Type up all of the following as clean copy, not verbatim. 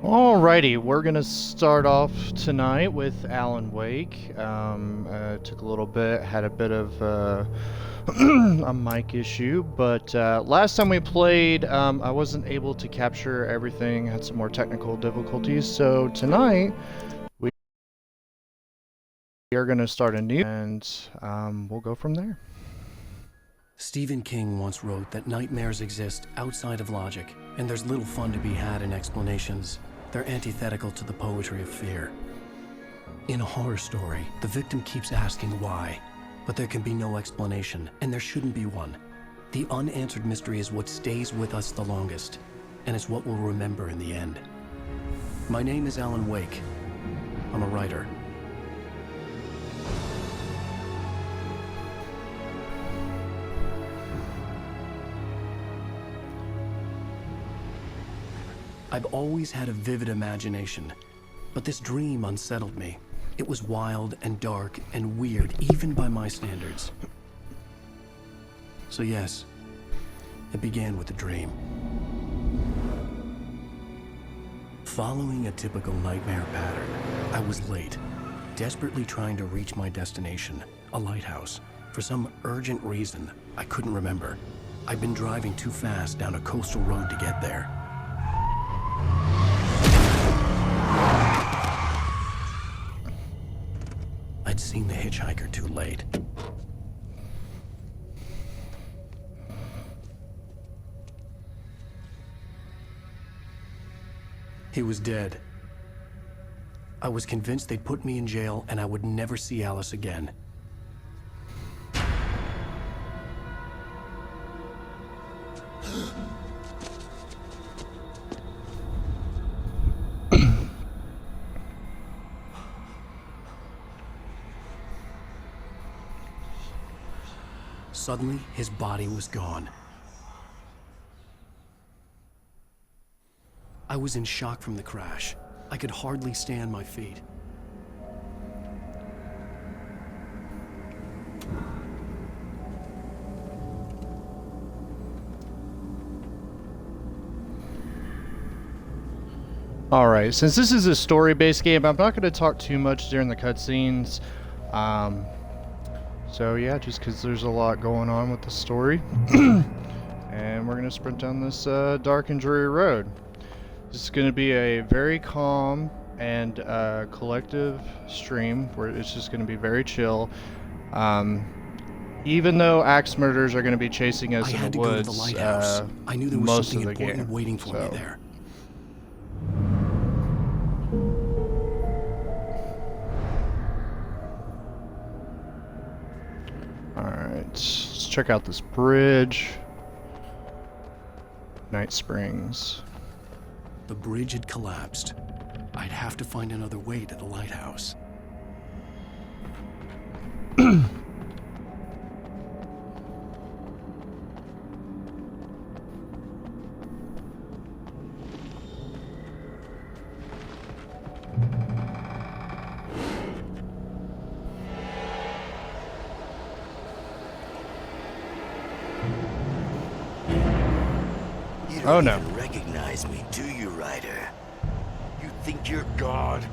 Alrighty, we're gonna start off tonight with Alan Wake. Took a little bit, had a bit of a mic issue, but last time we played, I wasn't able to capture everything, had some more technical difficulties, so tonight we are gonna start anew, and we'll go from there. Stephen King once wrote that nightmares exist outside of logic, and there's little fun to be had in explanations. They're antithetical to the poetry of fear. In a horror story, the victim keeps asking why, but there can be no explanation, and there shouldn't be one. The unanswered mystery is what stays with us the longest, and it's what we'll remember in the end. My name is Alan Wake. I'm a writer. I've always had a vivid imagination, but this dream unsettled me. It was wild and dark and weird, even by my standards. So yes, it began with a dream. Following a typical nightmare pattern, I was late, desperately trying to reach my destination, a lighthouse. For some urgent reason, I couldn't remember. I'd been driving too fast down a coastal road to get there. I'd seen the hitchhiker too late. He was dead. I was convinced they'd put me in jail and I would never see Alice again. Suddenly, his body was gone. I was in shock from the crash. I could hardly stand my feet. Alright, since this is a story-based game, I'm not going to talk too much during the cutscenes. So yeah, just because there's a lot going on with the story. And we're going to sprint down this dark and dreary road. This is going to be a very calm and collective stream where it's just going to be very chill. Even though axe murders are going to be chasing us in the woods, I knew there was most something of the important game. waiting for me there. Alright, let's check out this bridge. Night Springs. The bridge had collapsed. I'd have to find another way to the lighthouse. You Oh, don't no. even recognize me, do you, Ryder? You think you're God?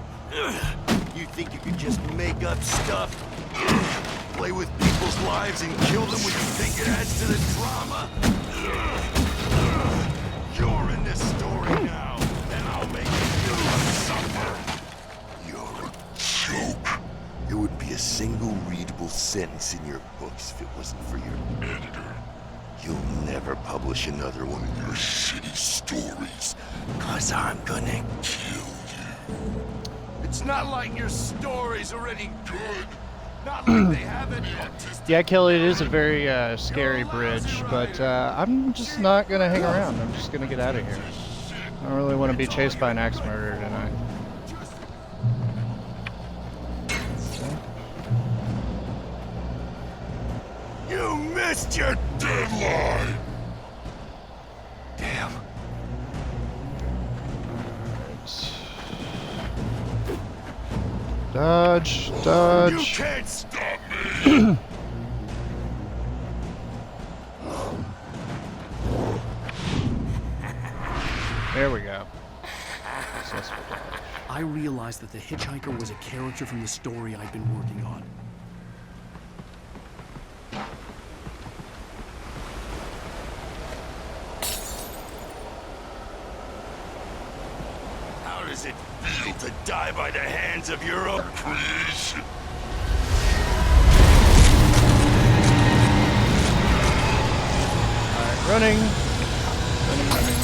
You think you can just make up stuff? Play with people's lives and kill them when you think it adds to the drama? You're in this story now, and I'll make you suffer. You're a joke. There wouldn't be a single readable sentence in your books if it wasn't for your editor. You'll never publish another one of your shitty stories, 'cause I'm gonna kill you. It's not like your story's already good. Not like they haven't. Yeah, Kelly, it is a very scary bridge, but I'm just not going to hang around. I'm just going to get out of here. I don't really want to be chased by an axe murderer tonight. You missed your deadline! Damn. Dodge, dodge. You can't stop me! There we go. So I realized that the hitchhiker was a character from the story I'd been working on. How does it feel to die by the hands of your own creation? Alright, running. Running.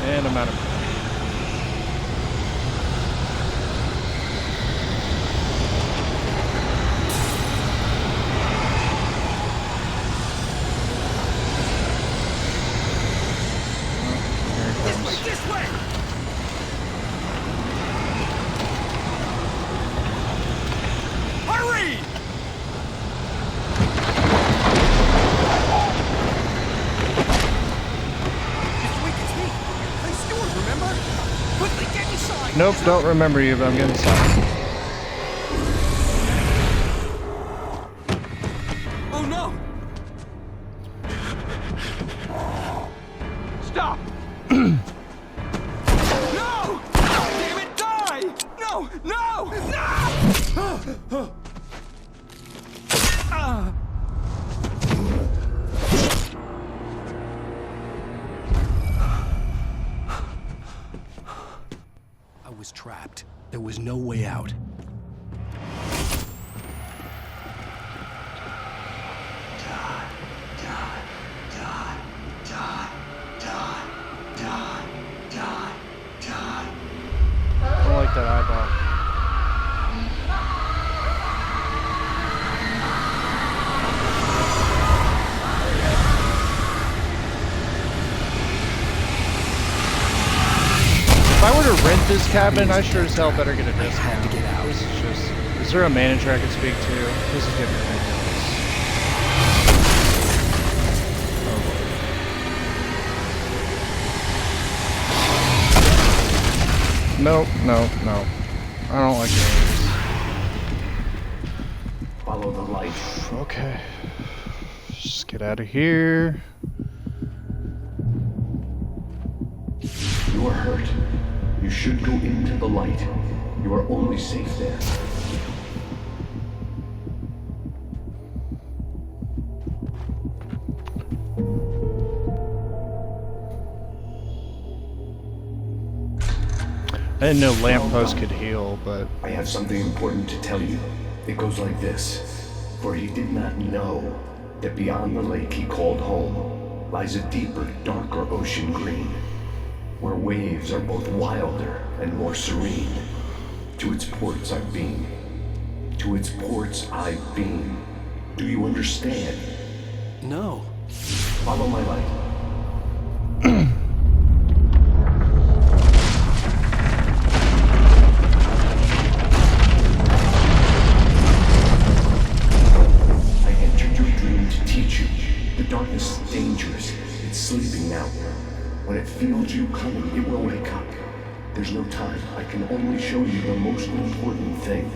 And I'm out of money. This way! Hurry! Nope, don't remember you, but I'm getting stuck. Oh no! Stop! No! Damn it, die! No! No! No! I was trapped. There was no way out. I don't like that eyeball. If I were to rent this cabin, I sure as hell better get a discount. had to get out. This is just... Is there a manager I can speak to? This is getting ridiculous. No. I don't like these. Follow the light. Okay. Just get out of here. You are hurt. You should go into the light. You are only safe there. I didn't know lampposts could heal, but... I have something important to tell you. It goes like this. For he did not know that beyond the lake he called home lies a deeper, darker ocean green, where waves are both wilder and more serene. To its ports I've been. To its ports I've been. Do you understand? No. Follow my light. I entered your dream to teach you. The darkness is dangerous. It's sleeping now. When it feels you coming, it will wake up. There's no time. I can only show you the most important thing.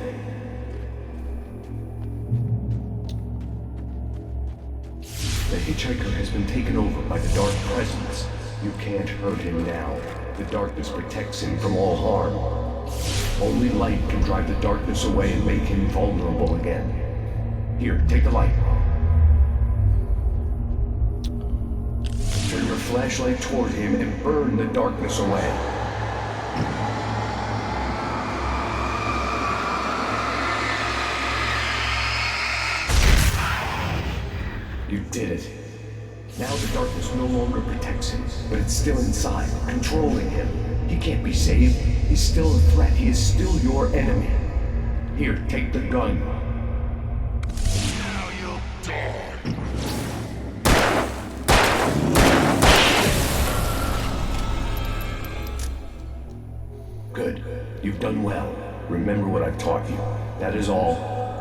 The hitchhiker has been taken over by the dark presence. You can't hurt him now. The darkness protects him from all harm. Only light can drive the darkness away and make him vulnerable again. Here, take the light. Turn your flashlight toward him and burn the darkness away. You did it. Now the darkness no longer protects him, but it's still inside, controlling him. He can't be saved. He's still a threat. He is still your enemy. Here, take the gun. Now you'll die. Good. You've done well. Remember what I've taught you. That is all.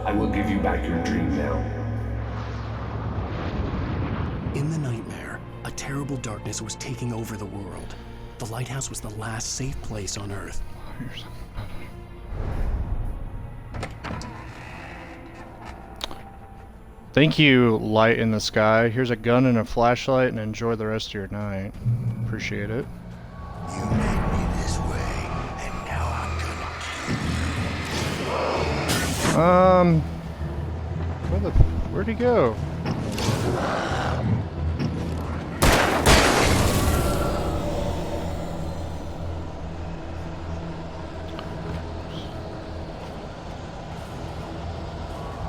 I will give you back your dream now. In the nightmare, a terrible darkness was taking over the world. The lighthouse was the last safe place on Earth. Thank you, light in the sky. Here's a gun and a flashlight, and enjoy the rest of your night. Appreciate it. You made me this way, and now I'm gonna Where'd he go?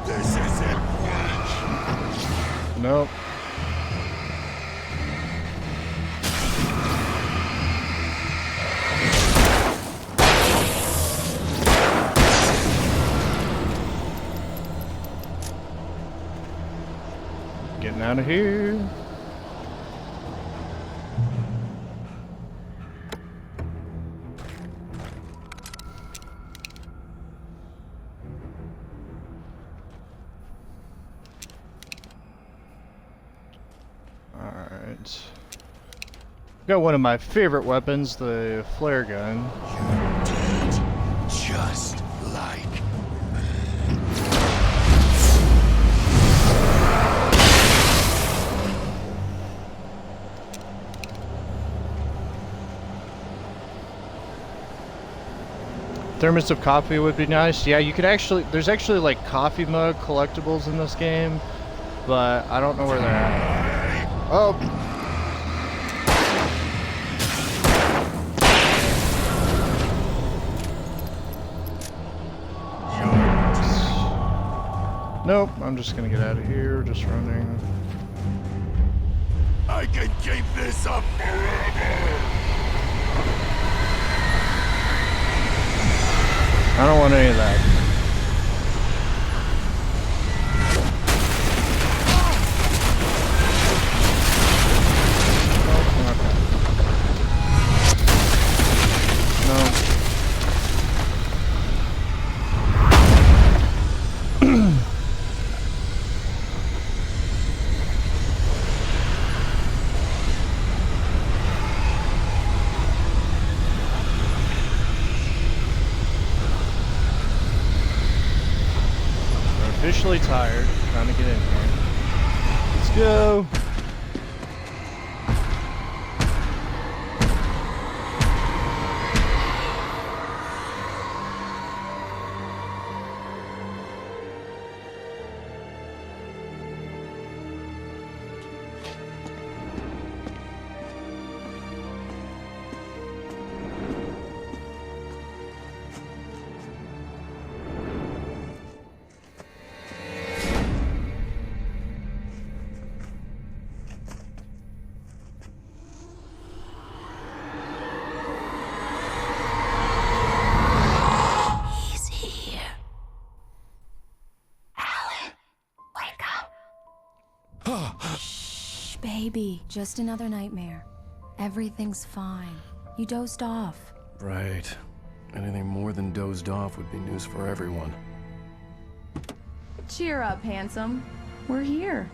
This isn't work. Nope. Getting out of here. Alright. Got one of my favorite weapons, the flare gun. Just like Thermos of coffee would be nice. Yeah, you could actually, there's actually like coffee mug collectibles in this game, but I don't know where they're at. Oh. Nope, I'm just gonna get out of here, just running. I can keep this up forever. I don't want any of that. Officially tired, trying to get in here. Let's go. Baby, just another nightmare. Everything's fine. You dozed off. Right. Anything more than dozed off would be news for everyone. Cheer up, handsome. We're here.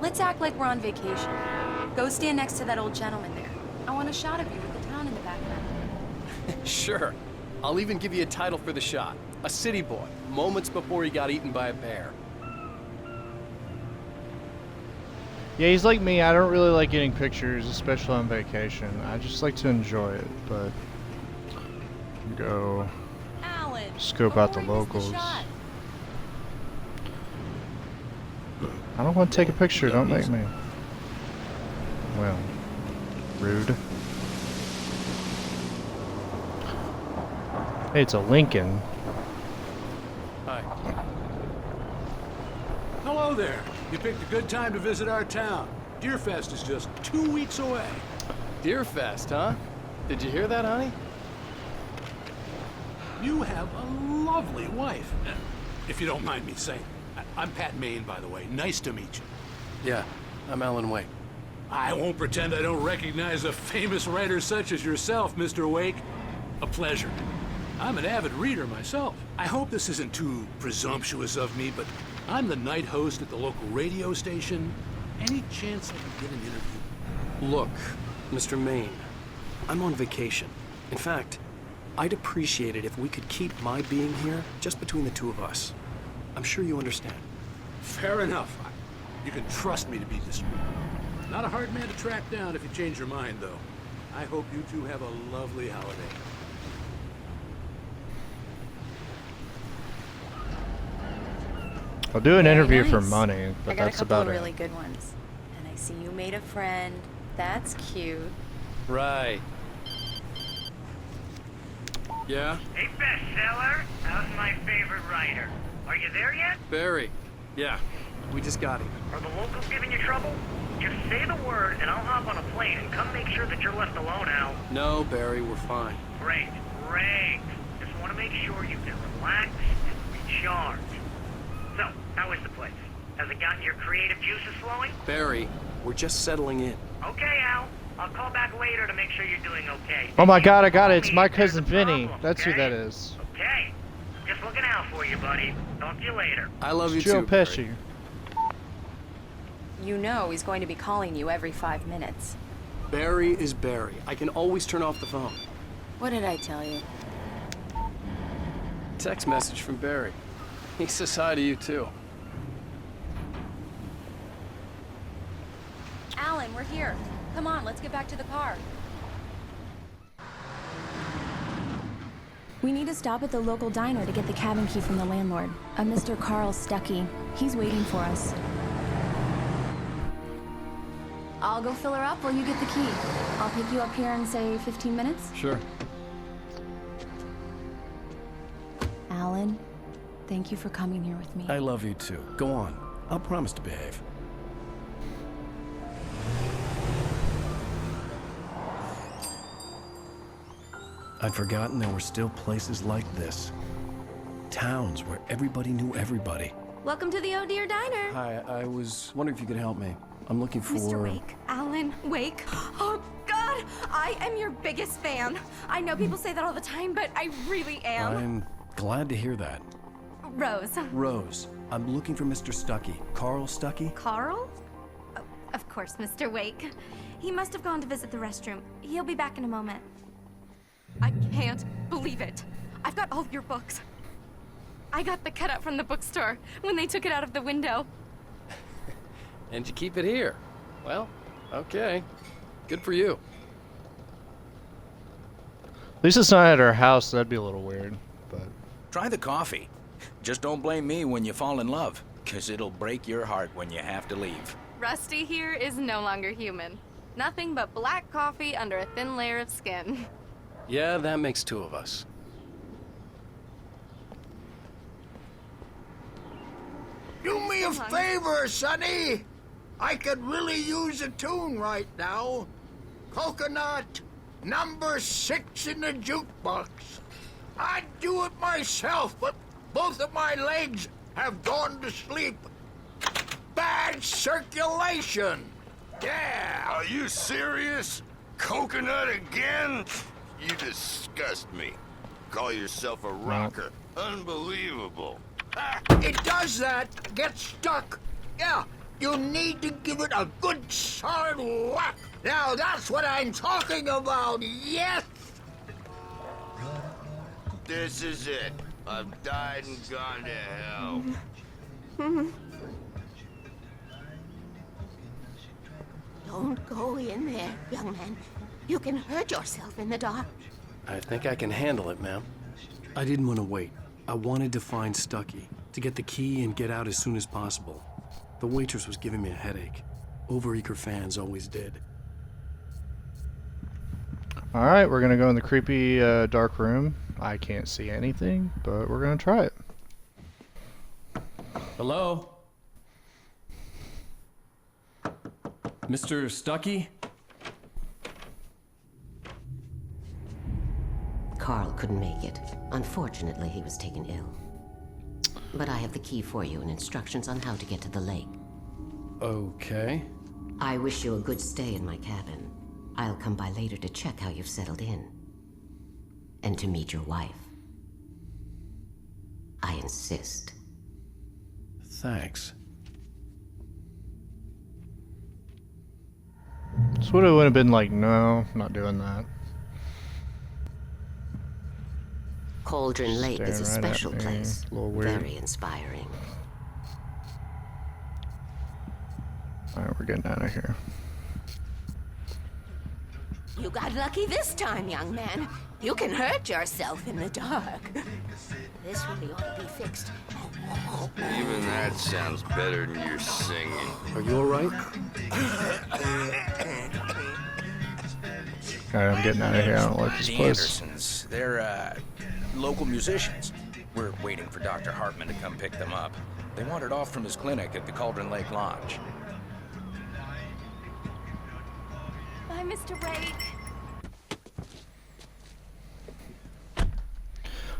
Let's act like we're on vacation. Go stand next to that old gentleman there. I want a shot of you with the town in the background. Sure. I'll even give you a title for the shot. A city boy, moments before he got eaten by a bear. Yeah, he's like me. I don't really like getting pictures, especially on vacation. I just like to enjoy it, but go Alan, scope out the before you miss locals. shot. I don't want to take a picture, don't make me. Well, rude. Hey, it's a Lincoln. Hi. Hello there. You picked a good time to visit our town. Deerfest is just 2 weeks away. Deerfest, huh? Did you hear that, honey? You have a lovely wife. If you don't mind me saying. I'm Pat Maine, by the way. Nice to meet you. Yeah, I'm Alan Wake. I won't pretend I don't recognize a famous writer such as yourself, Mr. Wake. A pleasure. I'm an avid reader myself. I hope this isn't too presumptuous of me, but I'm the night host at the local radio station. Any chance I can get an interview? Look, Mr. Maine, I'm on vacation. In fact, I'd appreciate it if we could keep my being here just between the two of us. I'm sure you understand. Fair enough. You can trust me to be discreet. Not a hard man to track down if you change your mind, though. I hope you two have a lovely holiday. I'll do an Very interview for nice. money, but I got that's a couple about of it. really good ones. And I see you made a friend. That's cute. Right. Yeah? Hey, bestseller, how's my favorite writer? Are you there yet? Barry. Yeah, we just got him. Are the locals giving you trouble? Just say the word and I'll hop on a plane and come make sure that you're left alone, Al. No, Barry, we're fine. Great, great. Just want to make sure you can relax and recharge. So, how is the place? Has it gotten your creative juices flowing? Barry, we're just settling in. Okay, Al. I'll call back later to make sure you're doing okay. Oh my god, I got it. It's Call my me if there's cousin a Vinny. problem, That's who okay? that is. Okay. Just looking out for you, buddy. Talk to you later. I love you Joe too, Barry. Pesci. You know he's going to be calling you every 5 minutes. Barry is Barry. I can always turn off the phone. What did I tell you? Text message from Barry. He says hi to you too. Alan, we're here. Come on, let's get back to the car. We need to stop at the local diner to get the cabin key from the landlord, a Mr. Carl Stuckey. He's waiting for us. I'll go fill her up while you get the key. I'll pick you up here in, say, 15 minutes. Sure. Alan, thank you for coming here with me. I love you too. Go on. I'll promise to behave. I'd forgotten there were still places like this. Towns where everybody knew everybody. Welcome to the Oh Dear Diner. Hi, I was wondering if you could help me. I'm looking for... Mr. Wake. Alan Wake. Oh, God! I am your biggest fan. I know people say that all the time, but I really am. I'm glad to hear that. Rose. Rose, I'm looking for Mr. Stuckey. Carl Stuckey? Carl? Oh, of course, Mr. Wake. He must have gone to visit the restroom. He'll be back in a moment. I can't believe it. I've got all your books. I got the cutout from the bookstore when they took it out of the window. And you keep it here. Well, okay. Good for you. At least it's not at our house. That'd be a little weird, but... Try the coffee. Just don't blame me when you fall in love, 'cause it'll break your heart when you have to leave. Rusty here is no longer human. Nothing but black coffee under a thin layer of skin. Yeah, that makes two of us. Do me a favor, Sonny. I could really use a tune right now. Coconut, number 6 in the jukebox. I'd do it myself, but both of my legs have gone to sleep. Bad circulation. Yeah. Are you serious? Coconut again? You disgust me. Call yourself a rocker. Unbelievable. It does that. Get stuck. Yeah, you need to give it a good solid whack. Now that's what I'm talking about. Yes. This is it. I've died and gone to hell. Don't go in there, young man. You can hurt yourself in the dark. I think I can handle it, ma'am. I didn't want to wait. I wanted to find Stuckey, to get the key and get out as soon as possible. The waitress was giving me a headache. Overeager fans always did. Alright, we're gonna go in the creepy, dark room. I can't see anything, but we're gonna try it. Hello? Mr. Stucky? Carl couldn't make it. Unfortunately, he was taken ill. But I have the key for you and instructions on how to get to the lake. Okay. I wish you a good stay in my cabin. I'll come by later to check how you've settled in. And to meet your wife. I insist. Thanks. So what it would have been like, no, I'm not doing that. Cauldron Lake is a Staring right at special me. place. A little weird. Very inspiring. Alright, we're getting out of here. You got lucky this time, young man. You can hurt yourself in the dark. This really ought to be fixed. Even that sounds better than your singing. Are you alright? Alright, I'm getting out of here. I don't like this The place. Andersons, they're, local musicians. We're waiting for Dr. Hartman to come pick them up. They wandered off from his clinic at the Cauldron Lake Lodge. Bye, Mr. Wake.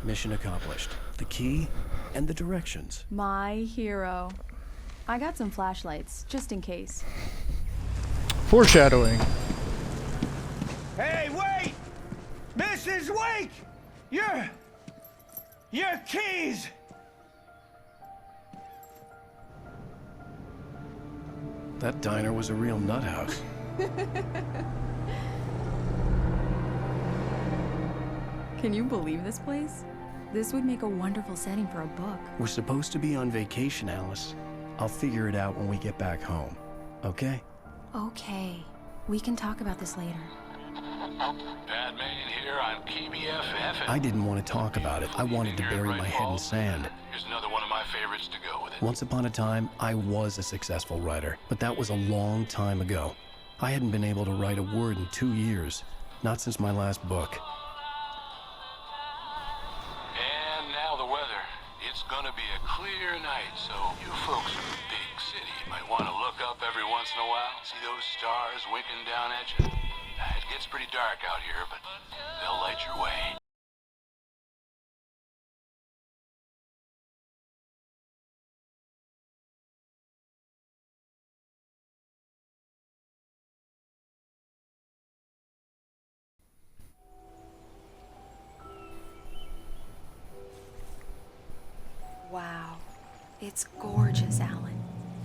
Mission accomplished. The key and the directions. My hero. I got some flashlights, just in case. Foreshadowing. Hey, wait! Mrs. Wake! Your keys! That diner was a real nut house. Can you believe this place? This would make a wonderful setting for a book. We're supposed to be on vacation, Alice. I'll figure it out when we get back home. Okay? Okay. We can talk about this later. Bad man here on KBFF. I didn't want to talk about it. I wanted to bury my head in sand. Here's another one of my favorites to go with it. Once upon a time, I was a successful writer, but that was a long time ago. I hadn't been able to write a word in 2 years. Not since my last book. And now the weather. It's gonna be a clear night, so you folks in the big city might want to look up every once in a while. See those stars winking down at you? It gets pretty dark out here, but they'll light your way. Wow. It's gorgeous, Alan.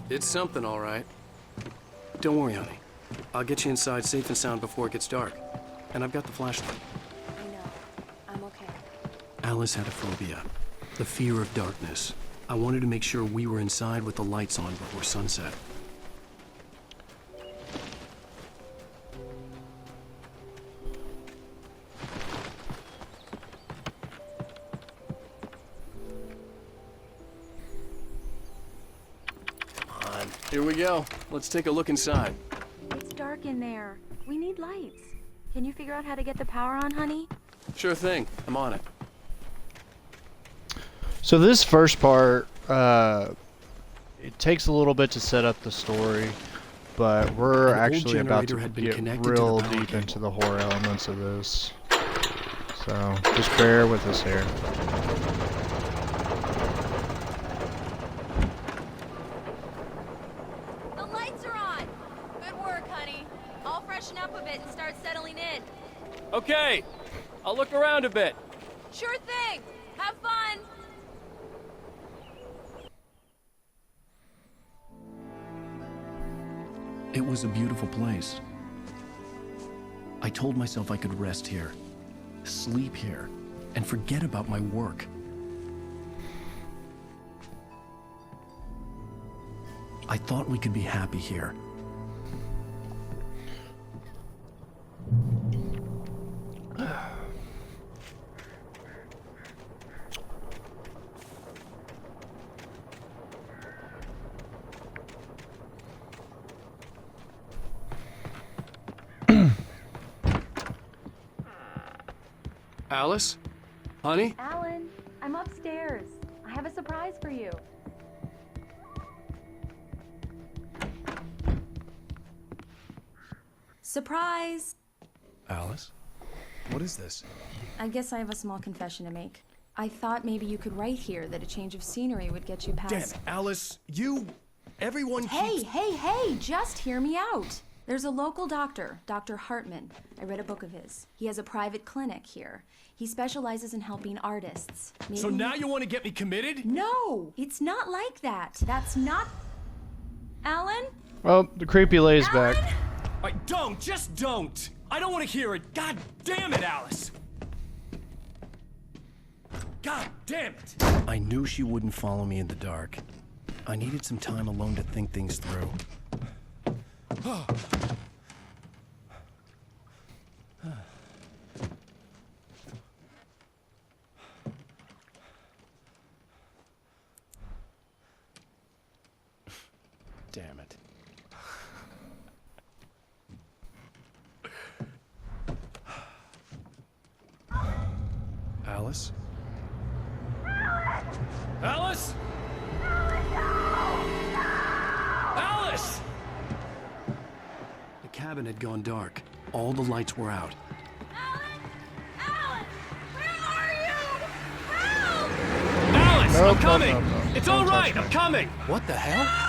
It's something, all right. Don't worry, honey. I'll get you inside safe and sound before it gets dark. And I've got the flashlight. I know. I'm okay. Alice had a phobia. The fear of darkness. I wanted to make sure we were inside with the lights on before sunset. Come on, here we go. Let's take a look inside. It's dark in there. We need lights. Can you figure out how to get the power on, honey? Sure thing. I'm on it. So this first part, it takes a little bit to set up the story, but we're An old actually about to generator had been get connected to real the power deep cable. into the horror elements of this. So just bear with us here. The lights are on! Good work, honey. I'll freshen up a bit and start settling in. Okay, I'll look around a bit. Sure thing! Have fun! It was a beautiful place. I told myself I could rest here, sleep here, and forget about my work. I thought we could be happy here. Alice? Honey? Alan, I'm upstairs. I have a surprise for you. Surprise! Alice? What is this? I guess I have a small confession to make. I thought maybe you could write here that a change of scenery would get you past... Damn, Alice, everyone Hey, keeps... hey, just hear me out. There's a local doctor, Dr. Hartman. I read a book of his. He has a private clinic here. He specializes in helping artists. So now you want to get me committed? No, it's not like that. That's not... Alan? Well, the creepy lays back. Just don't! I don't want to hear it. God damn it, Alice! God damn it! I knew she wouldn't follow me in the dark. I needed some time alone to think things through. Damn it. Alice? Alice? Alice! The cabin had gone dark. All the lights were out. Alice, Nope, I'm coming! no. It's Don't all right, touch I'm me. coming! What the hell?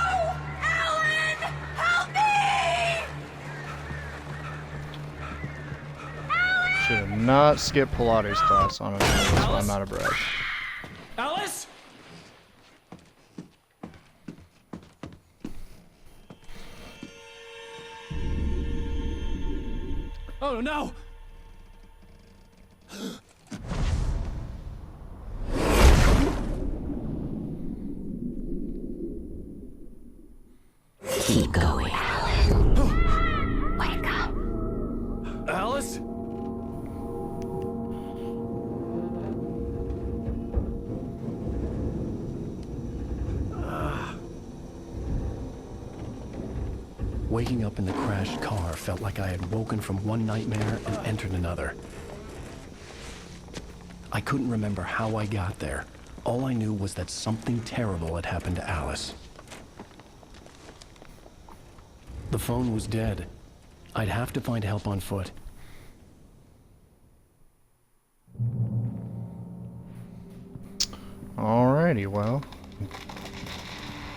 Should have not skipped Pilates class, honestly. That's why I'm out of breath. Alice? Oh no! Keep going, Alan. Wake up. Alice? Waking up in the crashed car felt like I had woken from one nightmare and entered another. I couldn't remember how I got there. All I knew was that something terrible had happened to Alice. The phone was dead. I'd have to find help on foot. Alrighty, well.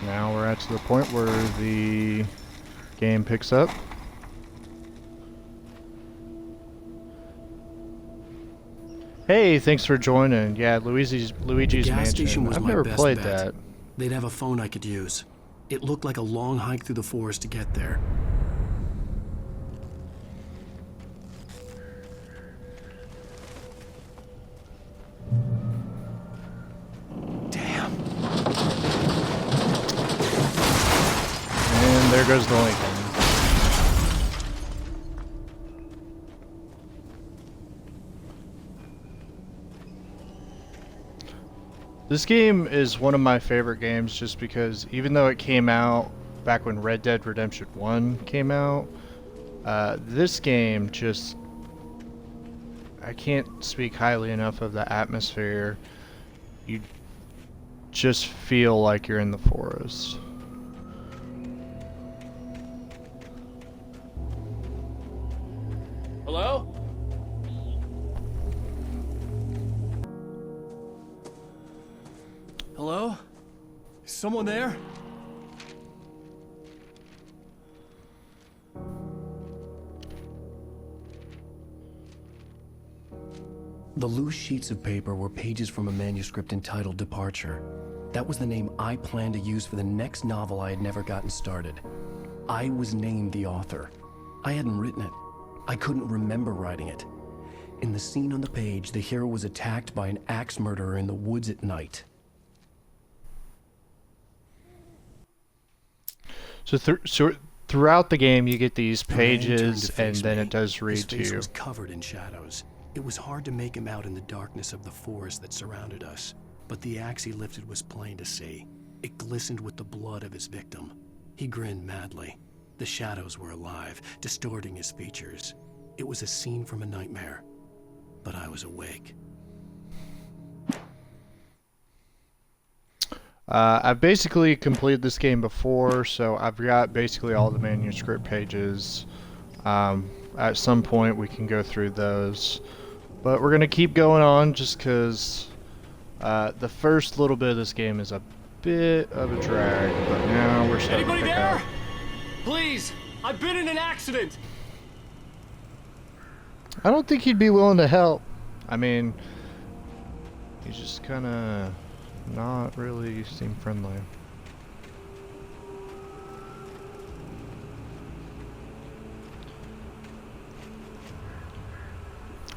Now we're at to the point where the game picks up. Hey, thanks for joining. Yeah, Luigi's Gas station Mansion. was I've my never best played bet. that. They'd have a phone I could use. It looked like a long hike through the forest to get there. And there goes the Lincoln. This game is one of my favorite games just because even though it came out back when Red Dead Redemption 1 came out, this game just... I can't speak highly enough of the atmosphere. You just feel like you're in the forest. Hello? Hello? Is someone there? The loose sheets of paper were pages from a manuscript entitled Departure. That was the name I planned to use for the next novel I had never gotten started. I was named the author. I hadn't written it. I couldn't remember writing it. In the scene on the page, the hero was attacked by an axe murderer in the woods at night. So throughout the game, you get these The man turned pages, to face and then me. it does read His to face you. was covered in shadows. It was hard to make him out in the darkness of the forest that surrounded us, but the axe he lifted was plain to see. It glistened with the blood of his victim. He grinned madly. The shadows were alive, distorting his features. It was a scene from a nightmare, but I was awake. I've basically completed this game before, so I've got basically all the manuscript pages. at some point we can go through those. But we're gonna keep going on just because the first little bit of this game is a bit of a drag, but now we're starting to pick up. Please! I've been in an accident! I don't think he'd be willing to help. I mean, he's just kinda not really seem friendly.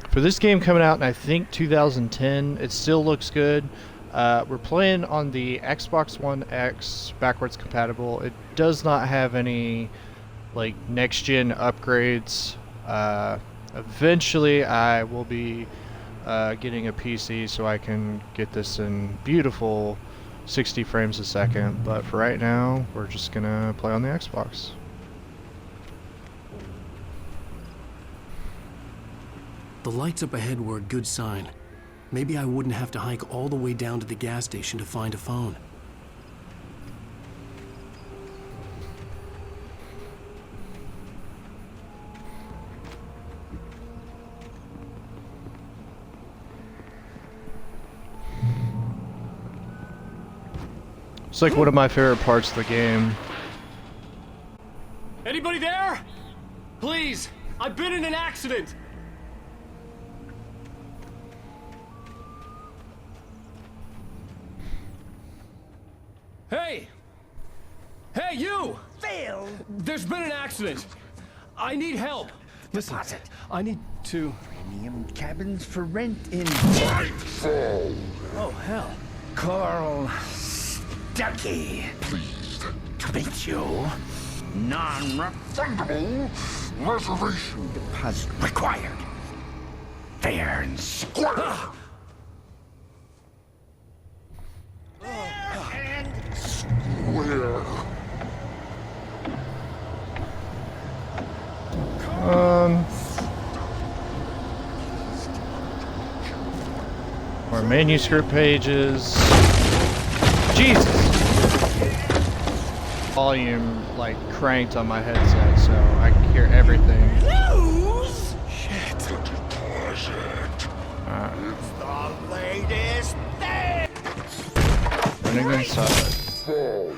For this game coming out in, I think, 2010, it still looks good. We're playing on the Xbox One X, backwards compatible. It does not have any like next-gen upgrades. Eventually, I will be getting a PC so I can get this in beautiful 60 frames a second. But for right now, we're just gonna play on the Xbox. The lights up ahead were a good sign. Maybe I wouldn't have to hike all the way down to the gas station to find a phone. It's like one of my favorite parts of the game. Anybody there? Please! I've been in an accident! Hey! Hey, you! Phil! There's been an accident. I need help. Listen, I need to... Premium cabins for rent in... Oh, hell. Carl Stuckey. Pleased to meet you. Non-refundable reservation deposit required. Fair and square. Fair and square. More manuscript pages. Jesus! Volume like cranked on my headset so I can hear everything. News? Shit. It's the latest thing. Running inside.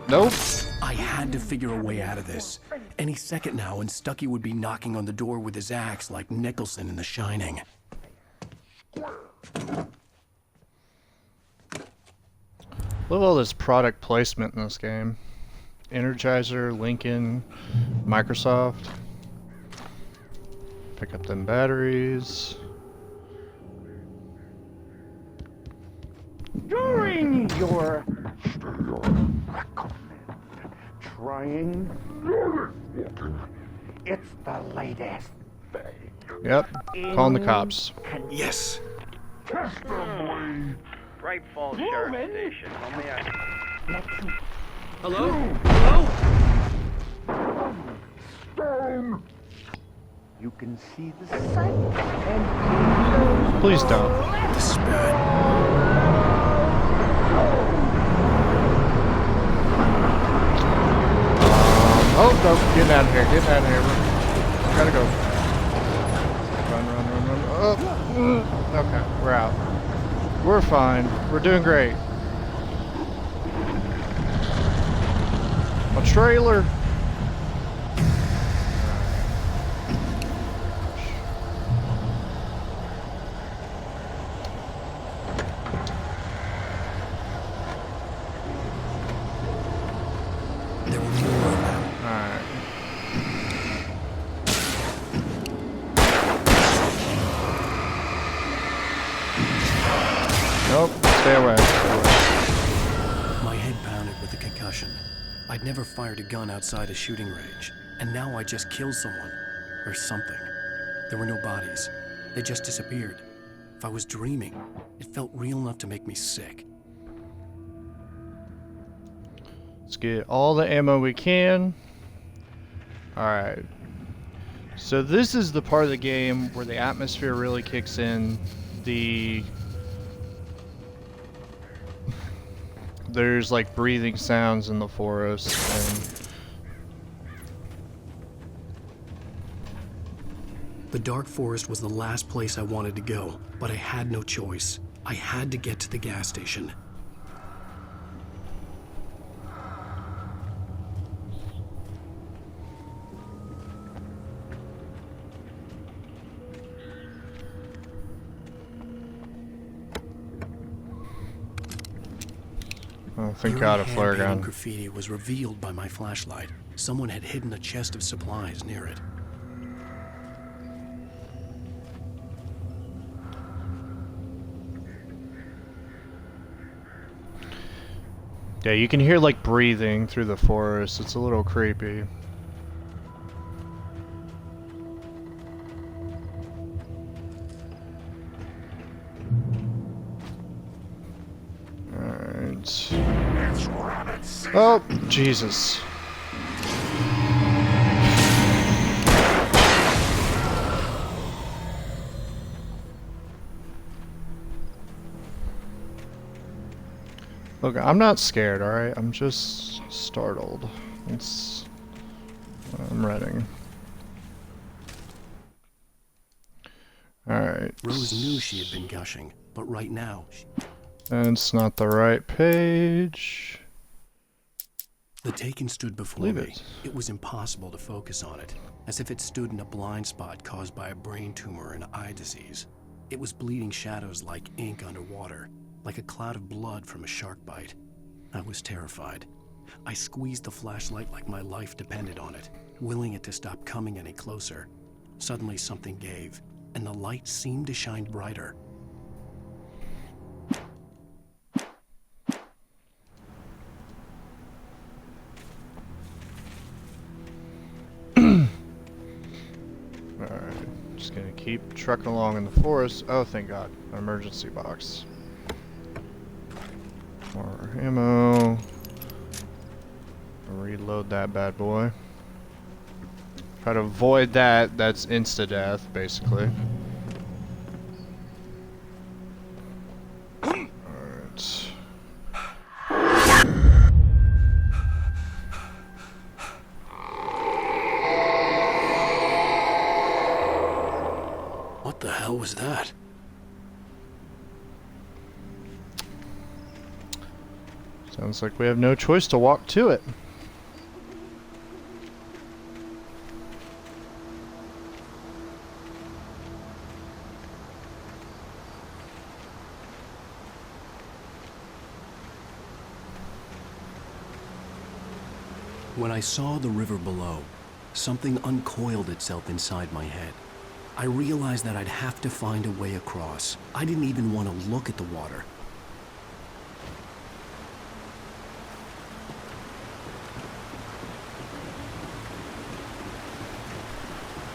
Nope. I had to figure a way out of this. Any second now, and Stuckey would be knocking on the door with his axe like Nicholson in The Shining. Love all this product placement in this game. Energizer, Lincoln, Microsoft. Pick up them batteries. During your trying, it's the latest thing. Yep, calling the cops. Yes. Testimony. Bright Falls Sheriff Station. Only Hello? Hello? Stone. You can see the sight and Please don't. The spirit. Oh, no, getting out of here, getting out of here. Gotta go. Run. Oh, okay, we're out. We're fine. We're doing great. A trailer. There were more. Alright. Nope, stay away. My head pounded with the concussion. I'd never fired a gun outside a shooting range, and now I just killed someone. Or something. There were no bodies. They just disappeared. If I was dreaming, it felt real enough to make me sick. Let's get all the ammo we can. Alright. So this is the part of the game where the atmosphere really kicks in. There's like breathing sounds in the forest and The dark forest was the last place I wanted to go, but I had no choice. I had to get to the gas station. Oh, thank God, a flare gun. Graffiti was revealed by my flashlight. Someone had hidden a chest of supplies near it. Yeah, you can hear like breathing through the forest. It's a little creepy. Alright. Oh, Jesus. Look, I'm not scared, alright? I'm just startled. I'm running. Alright. Rose knew she had been gushing, but right now... It's not the right page. The Taken stood before me. It was impossible to focus on it, as if it stood in a blind spot caused by a brain tumor and eye disease. It was bleeding shadows like ink underwater, like a cloud of blood from a shark bite. I was terrified. I squeezed the flashlight like my life depended on it, willing it to stop coming any closer. Suddenly something gave, and the light seemed to shine brighter. Alright, just gonna keep trucking along in the forest. Oh, thank God. An emergency box. More ammo. Reload that bad boy. Try to avoid that. That's insta-death, basically. Alright. What the hell was that? Sounds like we have no choice to walk to it. When I saw the river below, something uncoiled itself inside my head. I realized that I'd have to find a way across. I didn't even want to look at the water.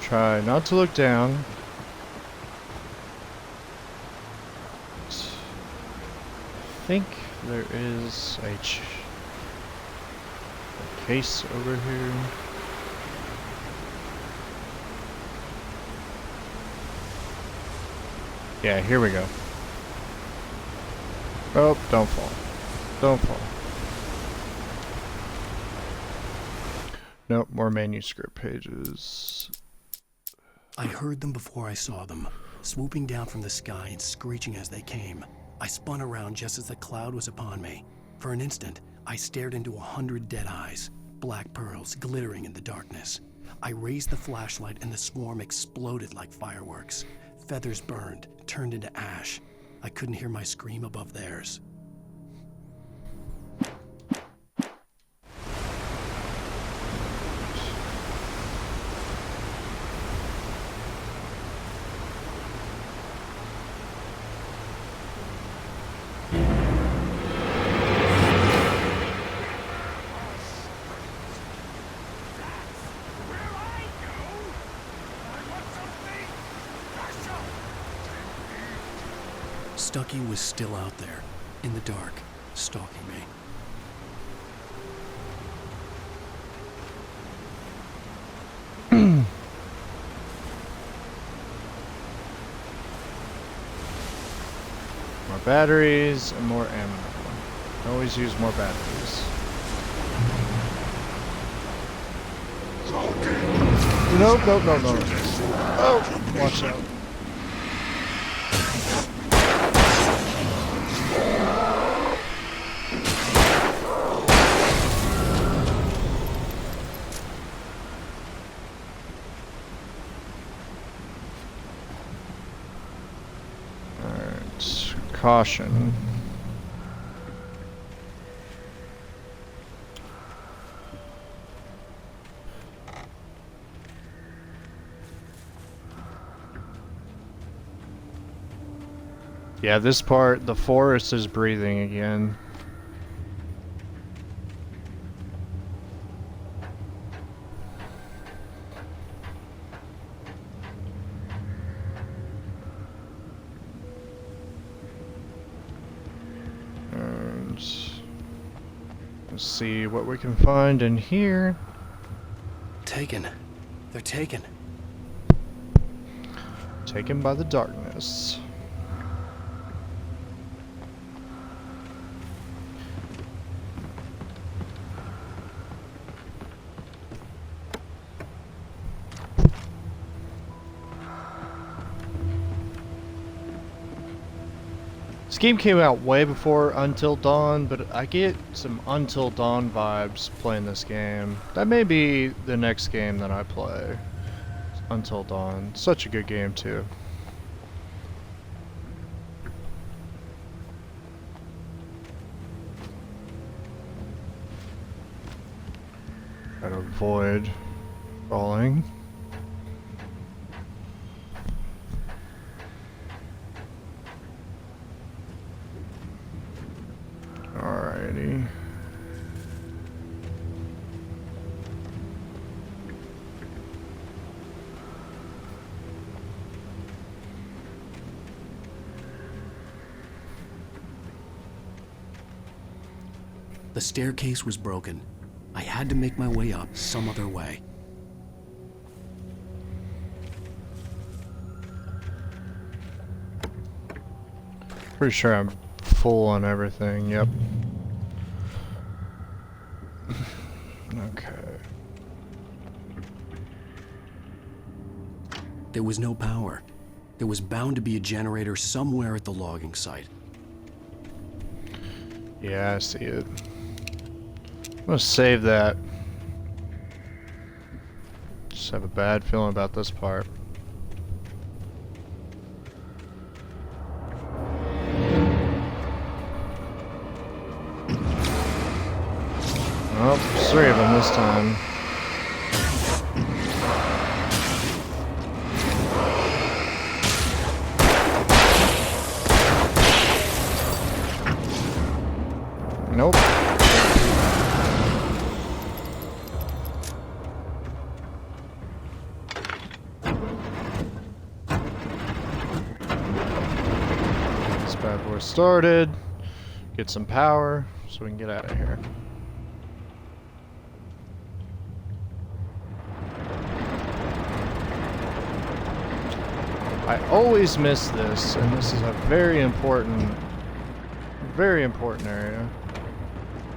Try not to look down. I think there is a case over here. Yeah, here we go. Oh, don't fall. Don't fall. Nope, more manuscript pages. I heard them before I saw them, swooping down from the sky and screeching as they came. I spun around just as the cloud was upon me. For an instant, I stared into 100 dead eyes, black pearls glittering in the darkness. I raised the flashlight and the swarm exploded like fireworks. Feathers burned, turned into ash. I couldn't hear my scream above theirs. Stucky was still out there, in the dark, stalking me. More batteries and more ammo. Always use more batteries. Nope, nope, nope, nope. Oh! Watch out. Alright, caution. Yeah, this part, the forest is breathing again. And let's see what we can find in here. Taken. They're taken. Taken by the darkness. This game came out way before Until Dawn, but I get some Until Dawn vibes playing this game. That may be the next game that I play. Until Dawn. Such a good game too. Gotta avoid falling. Alrighty. The staircase was broken. I had to make my way up some other way. Pretty sure I'm full on everything, yep. Okay. There was no power. There was bound to be a generator somewhere at the logging site. Yeah, I see it. I'm gonna save that. Just have a bad feeling about this part. Oh, there's 3 of them this time. Nope. This bad boy started. Get some power so we can get out of here. I always miss this, and this is a very important area.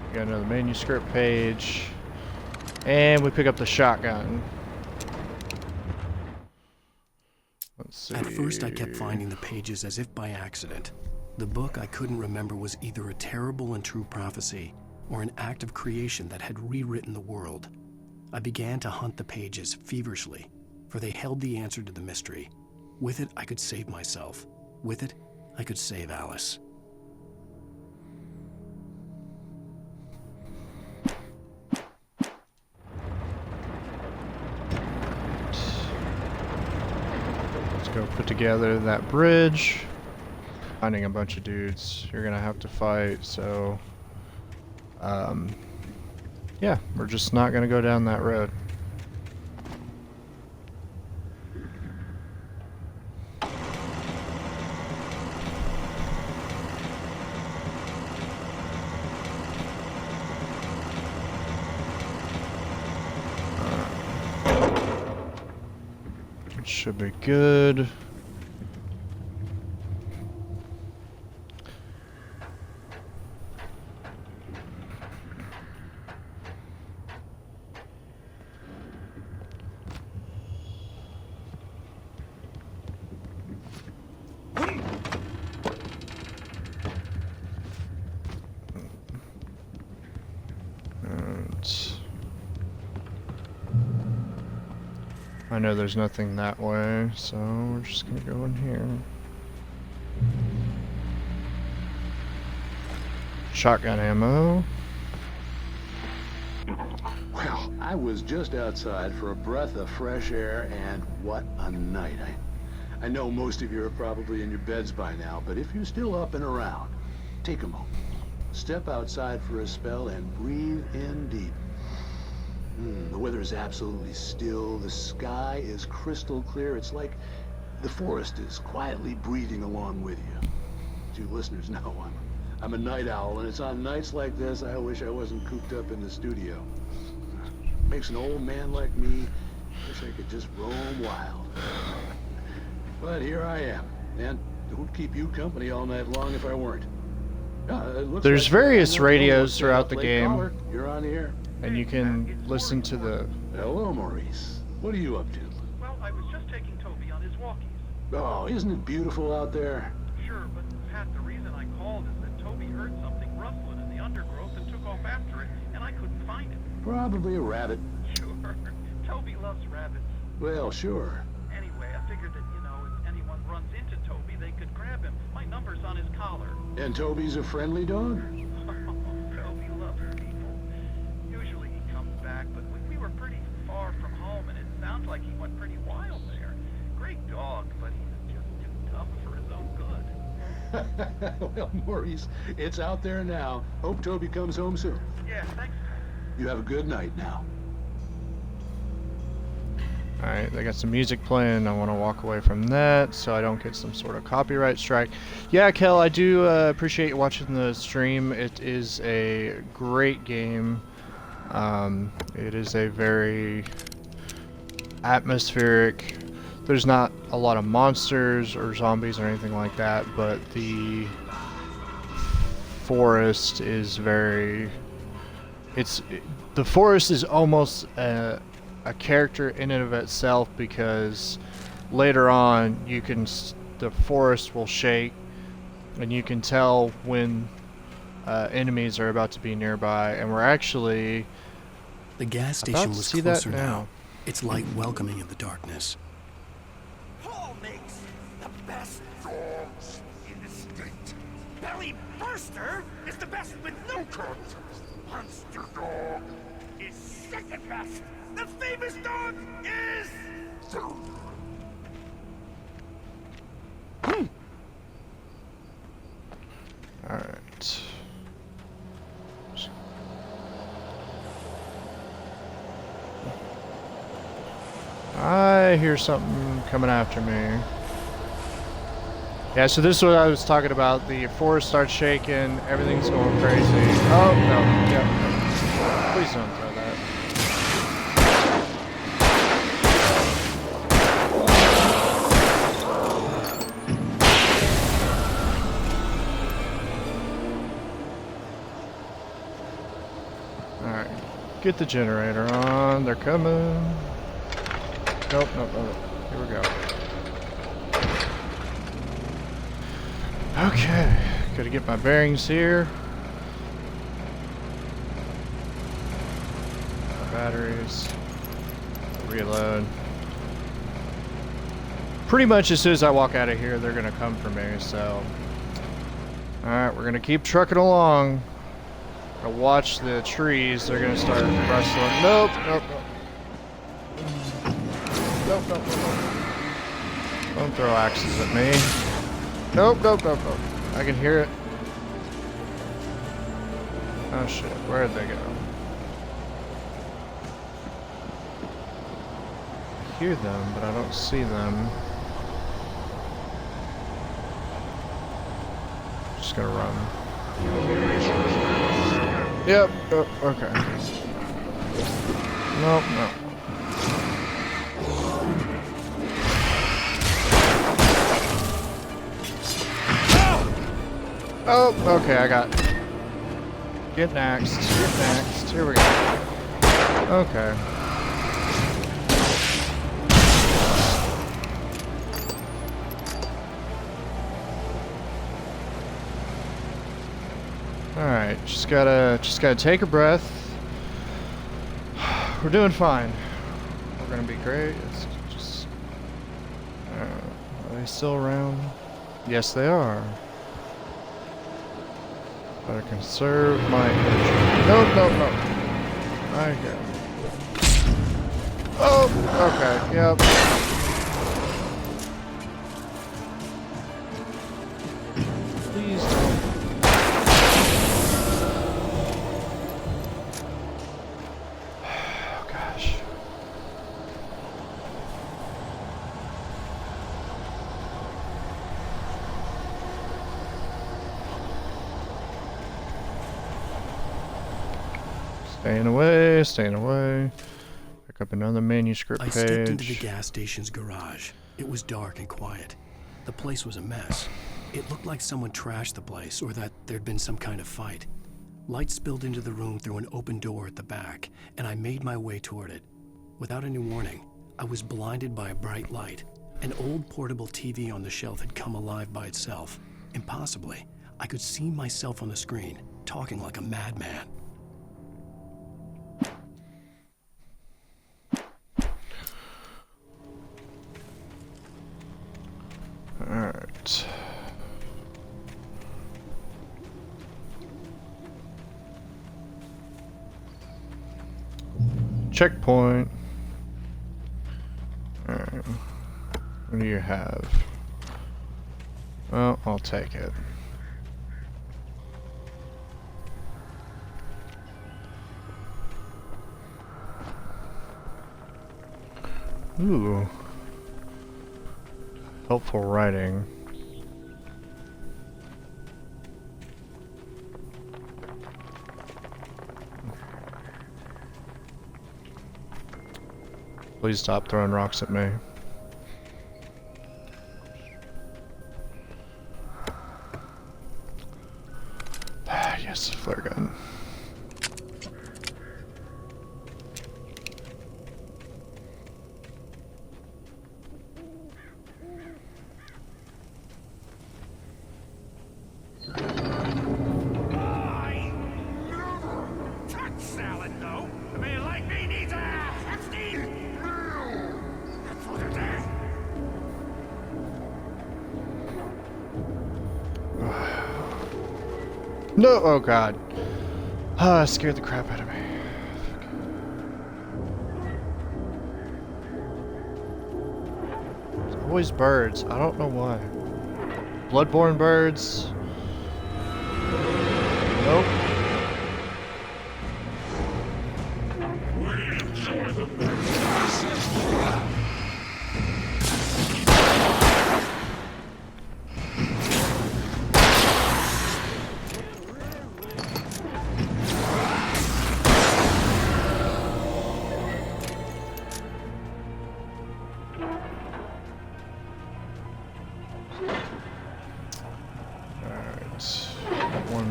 We got another manuscript page, and we pick up the shotgun. Let's see. At first, I kept finding the pages as if by accident. The book I couldn't remember was either a terrible and true prophecy or an act of creation that had rewritten the world. I began to hunt the pages feverishly, for they held the answer to the mystery. With it, I could save myself. With it, I could save Alice. Let's go put together that bridge. Finding a bunch of dudes you're gonna have to fight, so yeah, we're just not gonna go down that road. It should be good. I know there's nothing that way, so we're just gonna go in here. Shotgun ammo. Well, I was just outside for a breath of fresh air, and what a night. I know most of you are probably in your beds by now, but if you're still up and around, take a moment. Step outside for a spell and breathe in deep. The weather is absolutely still. The sky is crystal clear. It's like the forest is quietly breathing along with you. As you listeners know, I'm a night owl, and it's on nights like this I wish I wasn't cooped up in the studio. Makes an old man like me wish I could just roam wild. But here I am, and who'd keep you company all night long if I weren't? There's various radios throughout the game. Caller. You're on the air. And you can listen to the... Hello, Maurice. What are you up to? Well, I was just taking Toby on his walkies. Oh, isn't it beautiful out there? Sure, but Pat, the reason I called is that Toby heard something rustling in the undergrowth and took off after it, and I couldn't find it. Probably a rabbit. Sure. Toby loves rabbits. Well, sure. Anyway, I figured that, if anyone runs into Toby, they could grab him. My number's on his collar. And Toby's a friendly dog? Toby loves people. Usually he comes back, but we were pretty far from home, and it sounds like he went pretty wild there. Great dog, but he's just too tough for his own good. Well, Maurice, it's out there now. Hope Toby comes home soon. Yeah, thanks. You have a good night now. Alright, they got some music playing. I want to walk away from that so I don't get some sort of copyright strike. Yeah, Kel, I do appreciate you watching the stream. It is a great game. It is a very atmospheric... There's not a lot of monsters or zombies or anything like that, but the forest is very... The forest is almost a character in and of itself, because later on the forest will shake and you can tell when enemies are about to be nearby, and we're actually the gas station was closer now. Its light welcoming in the darkness. Paul makes the best dogs in the state. Belly Burster is the best with no contest. Monster Dog is second best. The famous dog is third. Alright. I hear something coming after me. Yeah, so this is what I was talking about. The forest starts shaking, everything's going crazy. Oh, no. Yeah. Please don't throw that. Alright. Get the generator on. They're coming. Nope, nope, nope. Here we go. Okay, gotta get my bearings here. Batteries. Reload. Pretty much as soon as I walk out of here, they're gonna come for me, so. Alright, we're gonna keep trucking along. I'll watch the trees, they're gonna start rustling. Nope, nope, nope. Nope, nope, nope, nope. Don't throw axes at me. Nope, nope, nope, nope. I can hear it. Oh shit, where'd they go? I hear them, but I don't see them. Just gonna run. Yep, oh, okay. Nope, nope. Oh, okay, I got it. Get next, get next. Here we go. Okay. Alright, just gotta take a breath. We're doing fine. We're gonna be great. they still around? Yes, they are. Better conserve my energy. No, no, no. Okay. Oh, okay, yep. Please don't. Oh, gosh. Staying away, staying away. Pick up another manuscript page. I stepped into the gas station's garage. It was dark and quiet. The place was a mess. It looked like someone trashed the place or that there'd been some kind of fight. Light spilled into the room through an open door at the back, and I made my way toward it. Without any warning, I was blinded by a bright light. An old portable TV on the shelf had come alive by itself. Impossibly, I could see myself on the screen, talking like a madman. Alright. Checkpoint. Alright. What do you have? Well, I'll take it. Ooh. Helpful writing. Please stop throwing rocks at me. Yes, flare gun. No, oh god. Ah, scared the crap out of me. There's always birds. I don't know why. Bloodborne birds. Nope.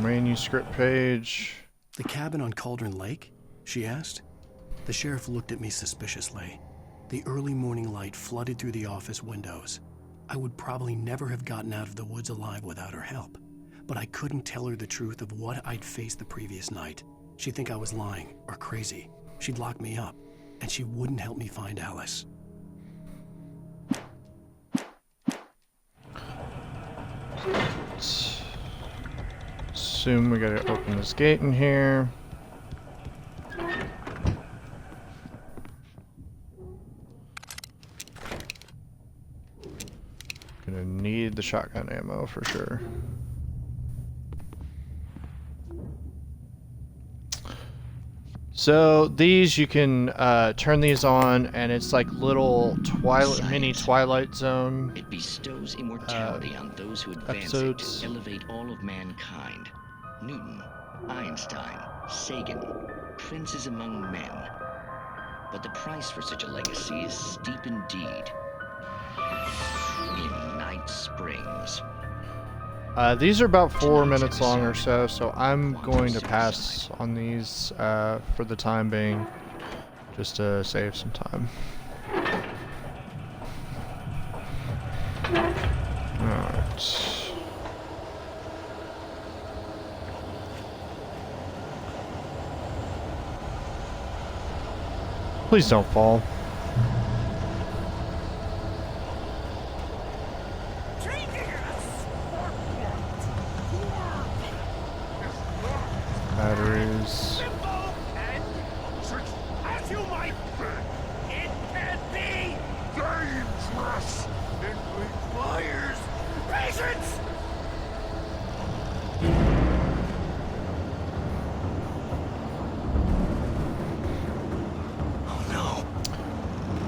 Manuscript page. The cabin on Cauldron Lake? She asked. The sheriff looked at me suspiciously. The early morning light flooded through the office windows. I would probably never have gotten out of the woods alive without her help, but I couldn't tell her the truth of what I'd faced the previous night. She'd think I was lying or crazy. She'd lock me up, and she wouldn't help me find Alice. Assume we gotta open this gate in here. Gonna need the shotgun ammo for sure. So these you can turn these on, and it's like little mini Twilight Zone. It bestows immortality on those who advance it to elevate all of mankind. Newton, Einstein, Sagan, princes among men. But the price for such a legacy is steep indeed. In Night Springs. These are about 4 minutes long or so, so I'm going to pass on these for the time being, just to save some time. Alright. Please don't fall.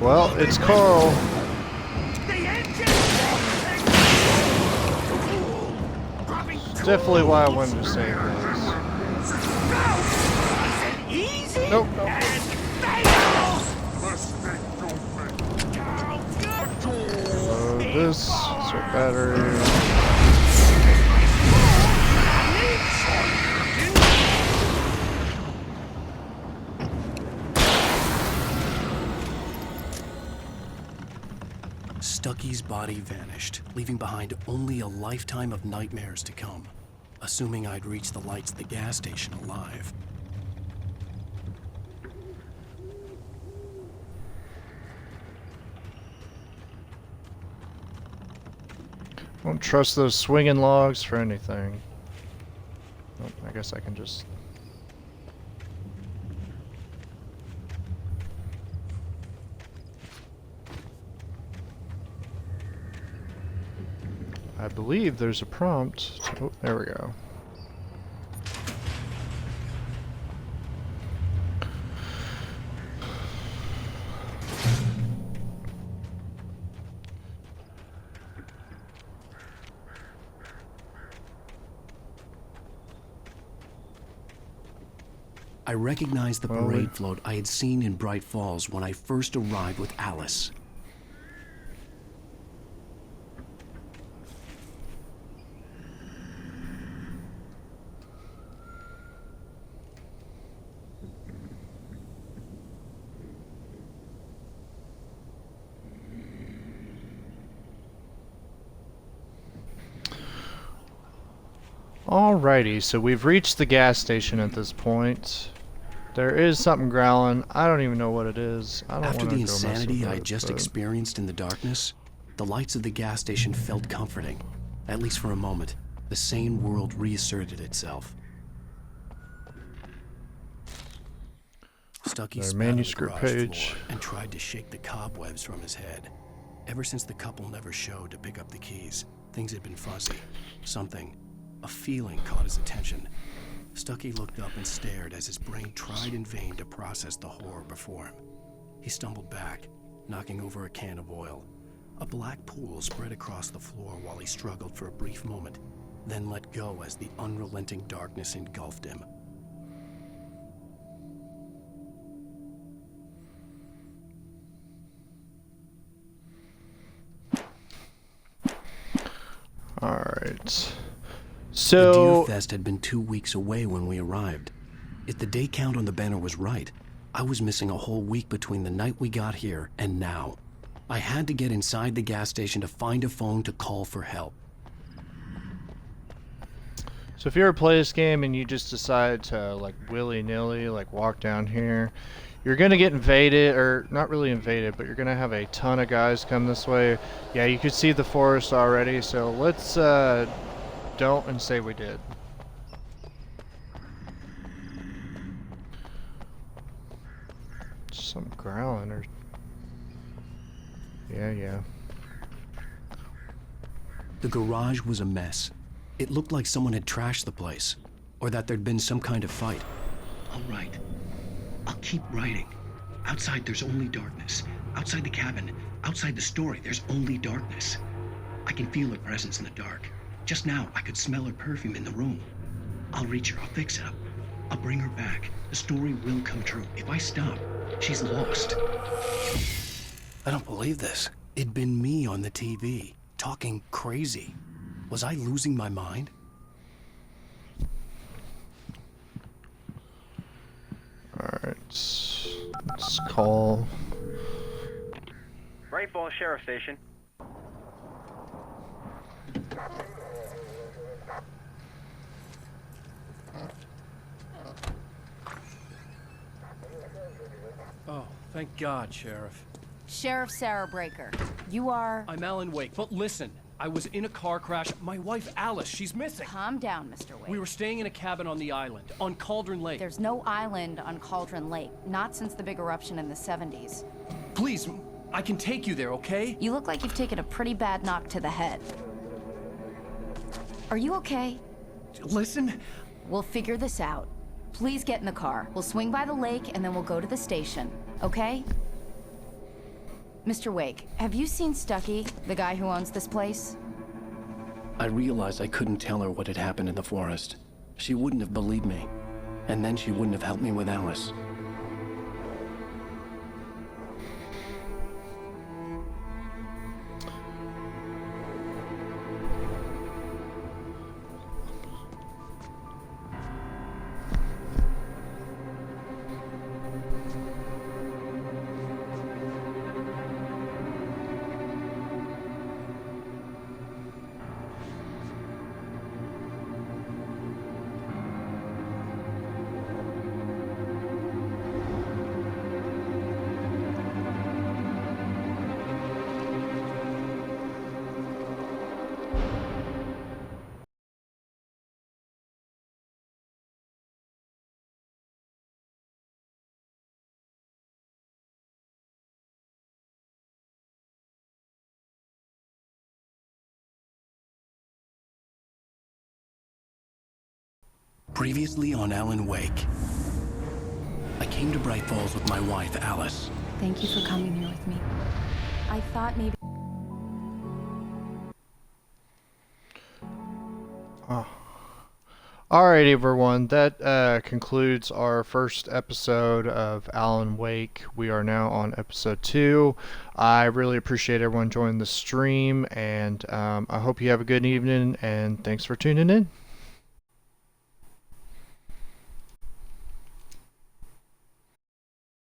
Well, it's Carl. Definitely why I wanted to save this. Nope. This, switch battery. Stucky's body vanished, leaving behind only a lifetime of nightmares to come, assuming I'd reach the lights at the gas station alive. Don't trust those swinging logs for anything. Oh, I guess I can just... I believe there's a prompt. Oh, there we go. I recognized the parade float I had seen in Bright Falls when I first arrived with Alice. Alrighty, so we've reached the gas station at this point. There is something growling. I don't even know what it is. I don't After the go mess insanity with I it, just but- experienced in the darkness, the lights of the gas station felt comforting. At least for a moment, the sane world reasserted itself. Stucky Their spat on the manuscript garage page. floor and tried to shake the cobwebs from his head. Ever since the couple never showed to pick up the keys, things had been fuzzy. Something, a feeling caught his attention. Stucky looked up and stared as his brain tried in vain to process the horror before him. He stumbled back, knocking over a can of oil. A black pool spread across the floor while he struggled for a brief moment, then let go as the unrelenting darkness engulfed him. Alright. The So... Deer Fest had been 2 weeks away when we arrived. If the day count on the banner was right, I was missing a whole week between the night we got here and now. I had to get inside the gas station to find a phone to call for help. So if you ever play this game and you just decide to, like, willy-nilly, like, walk down here, you're gonna get invaded, or not really invaded, but you're gonna have a ton of guys come this way. Yeah, you could see the forest already, so let's, don't and say we did. Some growling or... Yeah. The garage was a mess. It looked like someone had trashed the place, or that there'd been some kind of fight. All right. I'll keep writing. Outside, there's only darkness. Outside the cabin, outside the story, there's only darkness. I can feel her presence in the dark. Just now, I could smell her perfume in the room. I'll reach her. I'll fix it up. I'll bring her back. The story will come true. If I stop, she's lost. I don't believe this. It'd been me on the TV, talking crazy. Was I losing my mind? Alright, let's call... Bright Falls Sheriff Station. Oh, thank God, Sheriff. Sheriff Sarah Breaker, you are... I'm Alan Wake, but listen, I was in a car crash. My wife, Alice, she's missing. Calm down, Mr. Wake. We were staying in a cabin on the island, on Cauldron Lake. There's no island on Cauldron Lake, not since the big eruption in the 70s. Please, I can take you there, okay? You look like you've taken a pretty bad knock to the head. Are you okay? Listen. We'll figure this out. Please get in the car. We'll swing by the lake and then we'll go to the station, okay? Mr. Wake, have you seen Stucky, the guy who owns this place? I realized I couldn't tell her what had happened in the forest. She wouldn't have believed me. And then she wouldn't have helped me with Alice. Previously on Alan Wake. I came to Bright Falls with my wife, Alice. Thank you for coming here with me. I thought maybe... Alright everyone, that concludes our first episode of Alan Wake. We are now on episode 2. I really appreciate everyone joining the stream, and I hope you have a good evening, and thanks for tuning in.